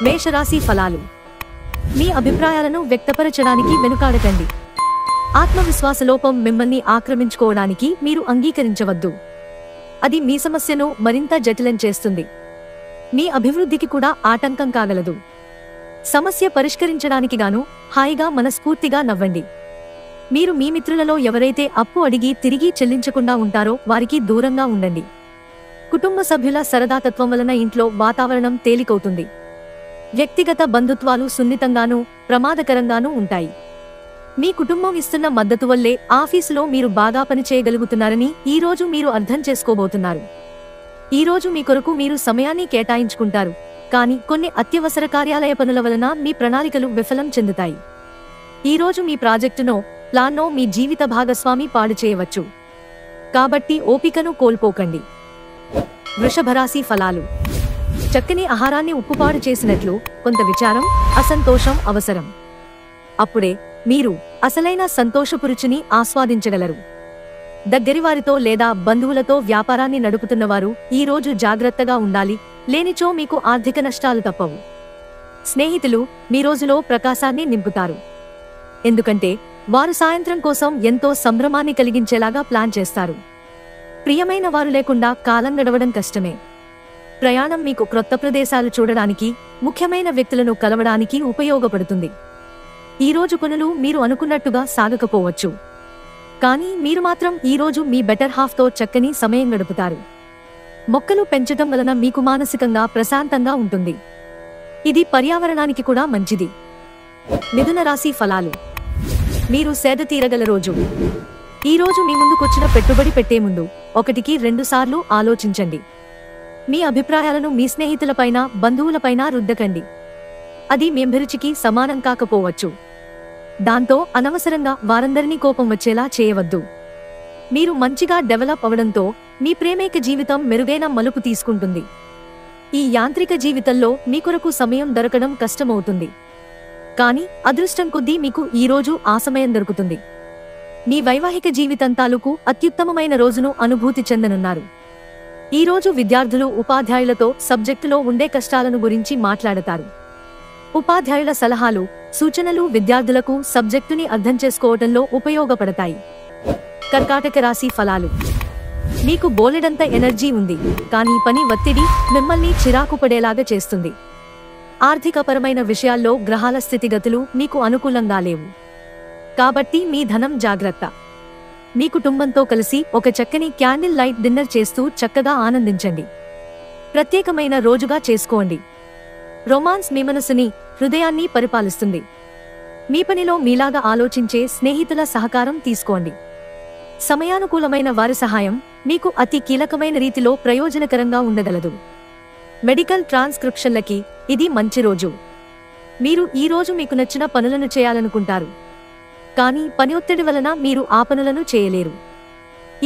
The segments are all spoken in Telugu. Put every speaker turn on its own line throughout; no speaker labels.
మేషరాశి ఫలాలు. మీ అభిప్రాయాలను వ్యక్తపరచడానికి వెనుకాడకండి. ఆత్మవిశ్వాస లోపం మిమ్మల్ని ఆక్రమించుకోవడానికి మీరు అంగీకరించవద్దు. అది మీ సమస్యను మరింత జటిలం చేస్తుంది. మీ అభివృద్ధికి కూడా ఆటంకం కాగలదు. సమస్య పరిష్కరించడానికి గాను హాయిగా మనస్ఫూర్తిగా నవ్వండి. మీరు మీ మిత్రులలో ఎవరైతే అప్పు అడిగి తిరిగి చెల్లించకుండా ఉంటారో వారికి దూరంగా ఉండండి. కుటుంబ సభ్యుల సరదాతత్వం వలన ఇంట్లో వాతావరణం తేలికవుతుంది. వ్యక్తిగత బంధుత్వాలు సున్నితంగానూ ప్రమాదకరంగానూ ఉంటాయి. మీ కుటుంబం ఇస్తున్న మద్దతు వల్లే ఆఫీసులో మీరు బాగా పనిచేయగలుగుతున్నారని ఈరోజు మీరు అర్థం చేసుకోబోతున్నారు. ఈరోజు మీ కొరకు మీరు సమయాన్ని కేటాయించుకుంటారు, కానీ కొన్ని అత్యవసర కార్యాలయ పనుల వలన మీ ప్రణాళికలు విఫలం చెందుతాయి. ఈరోజు మీ ప్రాజెక్టునో ప్లాన్నో మీ జీవిత భాగస్వామి పాడు చేయవచ్చు. కాబట్టి ఓపికను కోల్పోకండి. వృషభరాశి ఫలాలు. చక్కని ఆహారాన్ని ఉప్పుపాడు చేసినట్లు కొంత విచారం, అసంతోషం అవసరం. అప్పుడే మీరు అసలైన సంతోషపు రుచిని ఆస్వాదించగలరు. దగ్గరివారితో లేదా బంధువులతో వ్యాపారాన్ని నడుపుతున్నవారు ఈరోజు జాగ్రత్తగా ఉండాలి, లేనిచో మీకు ఆర్థిక నష్టాలు తప్పవు. స్నేహితులు మీ రోజులో ప్రకాశాన్ని నింపుతారు, ఎందుకంటే వారు సాయంత్రం కోసం ఎంతో సంభ్రమాన్ని కలిగించేలాగా ప్లాన్ చేస్తారు. ప్రియమైన వారు లేకుండా కాలం గడవడం కష్టమే. ప్రయాణం మీకు క్రొత్త ప్రదేశాలు చూడడానికి, ముఖ్యమైన వ్యక్తులను కలవడానికి ఉపయోగపడుతుంది. ఈరోజు పనులు మీరు అనుకున్నట్టుగా సాగకపోవచ్చు, కానీ మీరు మాత్రం ఈరోజు మీ బెటర్ హాఫ్తో చక్కని సమయం గడుపుతారు. మొక్కలు పెంచడం వలన మీకు మానసికంగా ప్రశాంతంగా ఉంటుంది. ఇది పర్యావరణానికి కూడా మంచిది. మిథున రాశి ఫలాలు. మీరు సేద తీరగల రోజు. ఈరోజు మీ ముందుకొచ్చిన పెట్టుబడి పెట్టే ముందు 1-2 సార్లు ఆలోచించండి. మీ అభిప్రాయాలను మీ స్నేహితులపైన, బంధువులపైన రుద్దకండి. అది మీ అభిరుచికి సమానం కాకపోవచ్చు. దాంతో అనవసరంగా వారందరినీ కోపం వచ్చేలా చేయవద్దు. మీరు మంచిగా డెవలప్ అవడంతో మీ ప్రేమైక జీవితం మెరుగైన మలుపు తీసుకుంటుంది. ఈ యాంత్రిక జీవితంలో మీ కొరకు సమయం దొరకడం కష్టమవుతుంది, కానీ అదృష్టం కొద్దీ మీకు ఈరోజు ఆ సమయం దొరుకుతుంది. మీ వైవాహిక జీవితం తాలూకు అత్యుత్తమమైన రోజును అనుభూతి చెందనున్నారు. ఈరోజు విద్యార్థులు ఉపాధ్యాయులతో సబ్జెక్టులో ఉండే కష్టాలను గురించి మాట్లాడతారు. ఉపాధ్యాయుల సలహాలు, సూచనలు విద్యార్థులకు సబ్జెక్టుని అర్థం చేసుకోవటంలో ఉపయోగపడతాయి. కర్కాటక రాశి ఫలాలు. మీకు బోలెడంత ఎనర్జీ ఉంది, కానీ పని ఒత్తిడి మిమ్మల్ని చిరాకు పడేలాగా చేస్తుంది. ఆర్థికపరమైన విషయాల్లో గ్రహాల స్థితిగతులు మీకు అనుకూలంగా లేవు, కాబట్టి మీ ధనం జాగ్రత్త. మీ కుటుంబంతో కలిసి ఒక చక్కని క్యాండిల్ లైట్ డిన్నర్ చేస్తూ చక్కగా ఆనందించండి. ప్రత్యేకమైన రోజుగా చేసుకోండి. రొమాన్స్ మీ మనసుని, హృదయాన్ని పరిపాలిస్తుంది. మీ పనిలో మీలాగా ఆలోచించే స్నేహితుల సహకారం తీసుకోండి. సమయానుకూలమైన వారి సహాయం మీకు అతి కీలకమైన రీతిలో ప్రయోజనకరంగా ఉండగలదు. మెడికల్ ట్రాన్స్క్రిప్షన్లకి ఇది మంచి రోజు. మీరు ఈరోజు మీకు నచ్చిన పనులను చేయాలనుకుంటారు, కానీ పని ఒత్తిడి వలన మీరు ఆ పనులను చేయలేరు.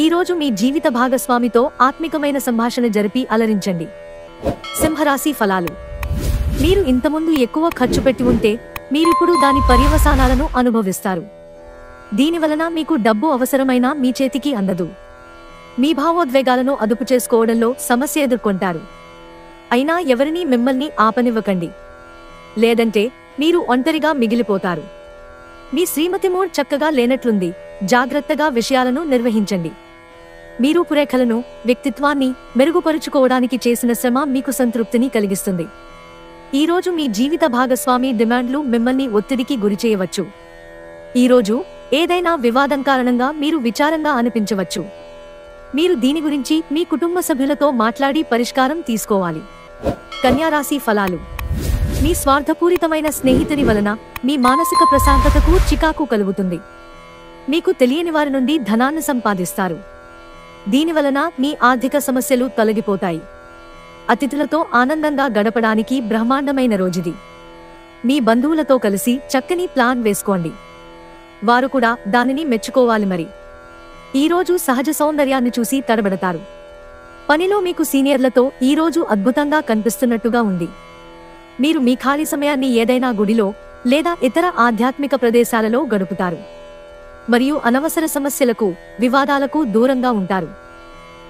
ఈరోజు మీ జీవిత భాగస్వామితో ఆత్మికమైన సంభాషణ జరిపి అలరించండి. సింహరాశి ఫలాలు. మీరు ఇంతకుముందు ఎక్కువ ఖర్చు పెట్టి ఉంటే మీరిప్పుడు దాని పర్యవసానాలను అనుభవిస్తారు. దీనివలన మీకు డబ్బు అవసరమైనా మీ చేతికి అందదు. మీ భావోద్వేగాలను అదుపు చేసుకోవడంలో సమస్య ఎదుర్కొంటారు. అయినా ఎవరినీ మిమ్మల్ని ఆపనివ్వకండి, లేదంటే మీరు ఒంటరిగా మిగిలిపోతారు. మీ శ్రీమతి మూడ్ చక్కగా లేనట్లుంది, జాగ్రత్తగా విషయాలను నిర్వహించండి. మీ రూపురేఖలను, వ్యక్తిత్వాన్ని మెరుగుపరుచుకోవడానికి చేసిన శ్రమ మీకు సంతృప్తిని కలిగిస్తుంది. ఈరోజు మీ జీవిత భాగస్వామి డిమాండ్లు మిమ్మల్ని ఒత్తిడికి గురిచేయవచ్చు. ఈరోజు ఏదైనా వివాదం కారణంగా మీరు విచారంగా అనిపించవచ్చు. మీరు దీని గురించి మీ కుటుంబ సభ్యులతో మాట్లాడి పరిష్కారం తీసుకోవాలి. కన్యారాశి ఫలాలు. మీ స్వార్థపూరితమైన స్నేహితుని వలన మీ మానసిక ప్రశాంతతకు చికాకు కలుగుతుంది. మీకు తెలియని వారి నుండి ధనాన్ని సంపాదిస్తారు. దీనివలన మీ ఆర్థిక సమస్యలు తొలగిపోతాయి. అతిథులతో ఆనందంగా గడపడానికి బ్రహ్మాండమైన రోజుది. మీ బంధువులతో కలిసి చక్కని ప్లాన్ వేసుకోండి, వారు కూడా దానిని మెచ్చుకోవాలి. మరి ఈరోజు సహజ సౌందర్యాన్ని చూసి తడబడతారు. పనిలో మీకు సీనియర్లతో ఈరోజు అద్భుతంగా కనిపిస్తున్నట్టుగా ఉంది. మీరు మీ ఖాళీ సమయాన్ని ఏదైనా గుడిలో లేదా ఇతర ఆధ్యాత్మిక ప్రదేశాలలో గడుపుతారు, మరియు అనవసర సమస్యలకు, వివాదాలకు దూరంగా ఉంటారు.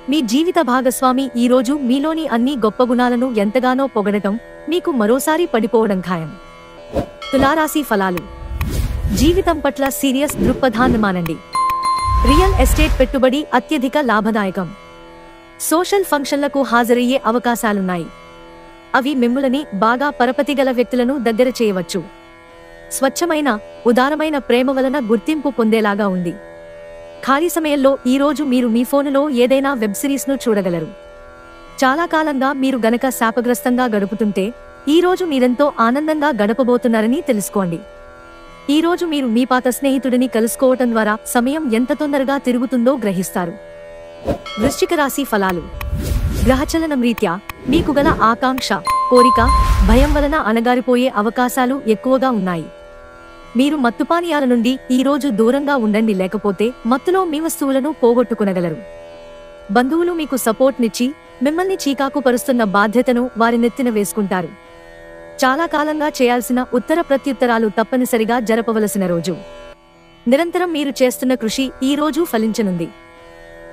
మీ జీవిత భాగస్వామి ఈరోజు మీలోని అన్ని గొప్ప గుణాలను ఎంతగానో పొగడటం మీకు మరోసారి పడిపోవడం ఖాయం. తులారాశి ఫలాలు. జీవితం పట్ల సీరియస్ దృక్పథాన్ని మానండి. రియల్ ఎస్టేట్ పెట్టుబడి అత్యధిక లాభదాయకం. సోషల్ ఫంక్షన్లకు హాజరయ్యే అవకాశాలున్నాయి. అవి మిమ్ములని బాగా పరపతిగల వ్యక్తులను దగ్గర చేయవచ్చు. స్వచ్ఛమైన, ఉదారమైన ప్రేమ వలన గుర్తింపు పొందేలాగా ఉంది. ఖాళీ సమయంలో ఈరోజు మీరు మీ ఫోనులో ఏదైనా వెబ్ సిరీస్ను చూడగలరు. చాలా కాలంగా మీరు గనక శాపగ్రస్తంగా గడుపుతుంటే ఈరోజు మీరెంతో ఆనందంగా గడపబోతున్నారని తెలుసుకోండి. ఈరోజు మీరు మీ పాత స్నేహితుడిని కలుసుకోవటం ద్వారా సమయం ఎంత తొందరగా తిరుగుతుందో గ్రహిస్తారు. వృశ్చిక రాశి ఫలాలు. గ్రహచలనం రీత్యా మీకు గల ఆకాంక్ష, కోరిక, భయం వలన అణగారిపోయే అవకాశాలు ఎక్కువగా ఉన్నాయి. మీరు మత్తుపానీయాల నుండి ఈరోజు దూరంగా ఉండండి, లేకపోతే మత్తులో మీ వస్తువులను పోగొట్టుకునగలరు. బంధువులు మీకు సపోర్ట్ నిచ్చి మిమ్మల్ని చీకాకు పరుస్తున్న బాధ్యతను వారి నెత్తిన వేసుకుంటారు. చాలా కాలంగా చేయాల్సిన ఉత్తర ప్రత్యుత్తరాలు తప్పనిసరిగా జరపవలసిన రోజు. నిరంతరం మీరు చేస్తున్న కృషి ఈరోజు ఫలించనుంది.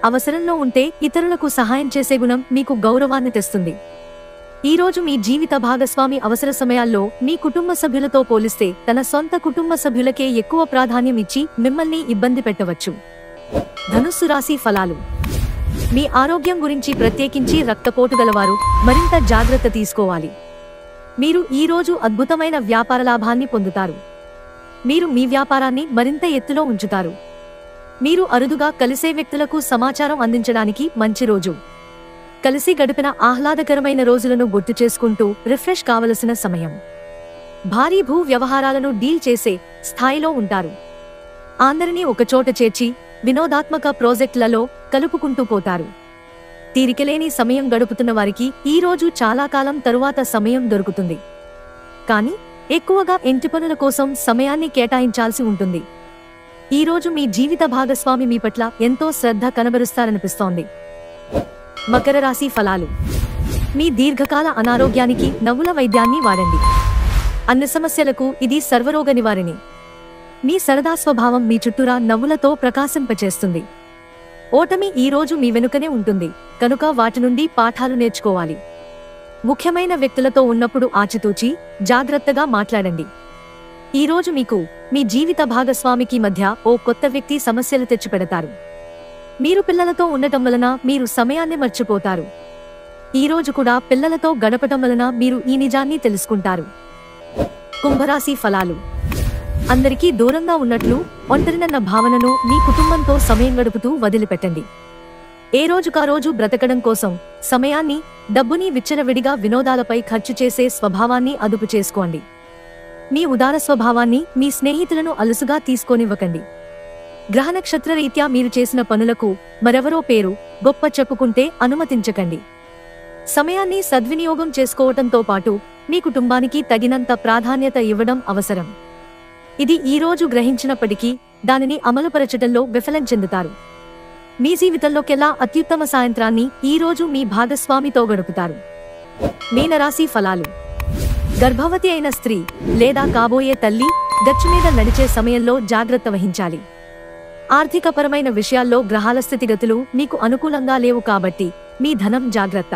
అవసరంలో ఉంటే ఇతరులకు సహాయం చేసే గుణం మీకు గౌరవాన్ని తెస్తుంది. ఈరోజు మీ జీవిత భాగస్వామి అవసర సమయాల్లో మీ కుటుంబ సభ్యులతో పోలిస్తే తన సొంత కుటుంబ సభ్యులకే ఎక్కువ ప్రాధాన్యం ఇచ్చి మిమ్మల్ని ఇబ్బంది పెట్టవచ్చు. ధనుస్సు రాశి ఫలాలు. మీ ఆరోగ్యం గురించి, ప్రత్యేకించి రక్తపోటు గలవారు మరింత జాగ్రత్త తీసుకోవాలి. మీరు ఈరోజు అద్భుతమైన వ్యాపార లాభాన్ని పొందుతారు. మీరు మీ వ్యాపారాన్ని మరింత ఎత్తులో ఉంచుతారు. మీరు అరుదుగా కలిసే వ్యక్తులకు సమాచారం అందించడానికి మంచి రోజు. కలిసి గడిపిన ఆహ్లాదకరమైన రోజులను గుర్తు చేసుకుంటూ రిఫ్రెష్ కావలసిన సమయం. భారీ భూ వ్యవహారాలను డీల్ చేసే స్థాయిలో ఉంటారు. అందరినీ ఒకచోట చేర్చి వినోదాత్మక ప్రాజెక్టులలో కలుపుకుంటూ పోతారు. తీరికలేని సమయం గడుపుతున్న వారికి ఈరోజు చాలా కాలం తరువాత సమయం దొరుకుతుంది. కానీ ఎక్కువగా ఇంటి పనుల కోసం సమయాన్ని కేటాయించాల్సి ఉంటుంది. ఈరోజు మీ జీవిత భాగస్వామి మీ పట్ల ఎంతో శ్రద్ధ కనబరుస్తారనిపిస్తోంది. మకర రాశి ఫలాలు. మీ దీర్ఘకాల అనారోగ్యానికి నవ్వుల వైద్యాన్ని వాడండి. అన్ని సమస్యలకు ఇది సర్వరోగ నివారణి. మీ సరదా స్వభావం మీ చుట్టూరా నవ్వులతో ప్రకాశింపచేస్తుంది. ఓటమి ఈరోజు మీ వెనుకనే ఉంటుంది, కనుక వాటి నుండి పాఠాలు నేర్చుకోవాలి. ముఖ్యమైన వ్యక్తులతో ఉన్నప్పుడు ఆచితూచి జాగ్రత్తగా మాట్లాడండి. ఈరోజు మీకు మీ జీవిత భాగస్వామికి మధ్య ఓ కొత్త వ్యక్తి సమస్యలు తెచ్చిపెడతారు. మీరు పిల్లలతో ఉండటం వలన మీరు సమయాన్ని మర్చిపోతారు. ఈరోజు కూడా పిల్లలతో గడపటం వలన మీరు ఈ నిజాన్ని తెలుసుకుంటారు. కుంభరాశి ఫలాలు. అందరికీ దూరంగా ఉన్నట్లు, ఒంటరినన్న భావనను మీ కుటుంబంతో సమయం గడుపుతూ వదిలిపెట్టండి. ఏ రోజుకా రోజు బ్రతకడం కోసం సమయాన్ని, డబ్బుని విచ్చలవిడిగా వినోదాలపై ఖర్చు చేసే స్వభావాన్ని అదుపు చేసుకోండి. మీ ఉదార స్వభావాన్ని మీ స్నేహితులను అలుసుగా తీసుకోనివ్వకండి. గ్రహ నక్షత్ర రీత్యా మీరు చేసిన పనులకు మరెవరో పేరు, గొప్ప చెప్పుకుంటే అనుమతించకండి. సమయాన్ని సద్వినియోగం చేసుకోవటంతో పాటు మీ కుటుంబానికి తగినంత ప్రాధాన్యత ఇవ్వడం అవసరం. ఇది ఈరోజు గ్రహించినప్పటికీ దానిని అమలుపరచటంలో విఫలం చెందుతారు. మీ జీవితంలోకెల్లా అత్యుత్తమ సాయంత్రాన్ని ఈరోజు మీ భాగస్వామితో గడుపుతారు. మీనరాశి ఫలాలు. గర్భవతి అయిన స్త్రీ లేదా కాబోయే తల్లి గచ్చు మీద నడిచే సమయంలో జాగ్రత్త వహించాలి. ఆర్థికపరమైన విషయాల్లో గ్రహాల స్థితిగతులు మీకు అనుకూలంగా లేవు కాబట్టి మీ ధనం జాగ్రత్త.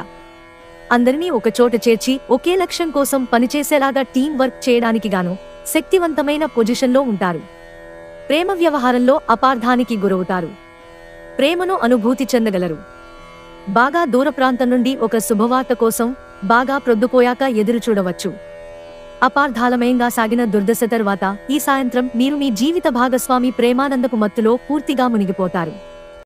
అందరినీ ఒకచోట చేర్చి ఒకే లక్ష్యం కోసం పనిచేసేలాగా టీం వర్క్ చేయడానికి గాను శక్తివంతమైన పొజిషన్లో ఉంటారు. ప్రేమ వ్యవహారంలో అపార్థానికి గురవుతారు. ప్రేమను అనుభూతి చెందగలరు. బాగా దూర ప్రాంతం నుండి ఒక శుభవార్త కోసం బాగా ప్రొద్దుపోయాక ఎదురు చూడవచ్చు. అపార్థాలమయంగా సాగిన దుర్దశ తర్వాత ఈ సాయంత్రం మీరు మీ జీవిత భాగస్వామి ప్రేమానందపు మత్తులో పూర్తిగా మునిగిపోతారు.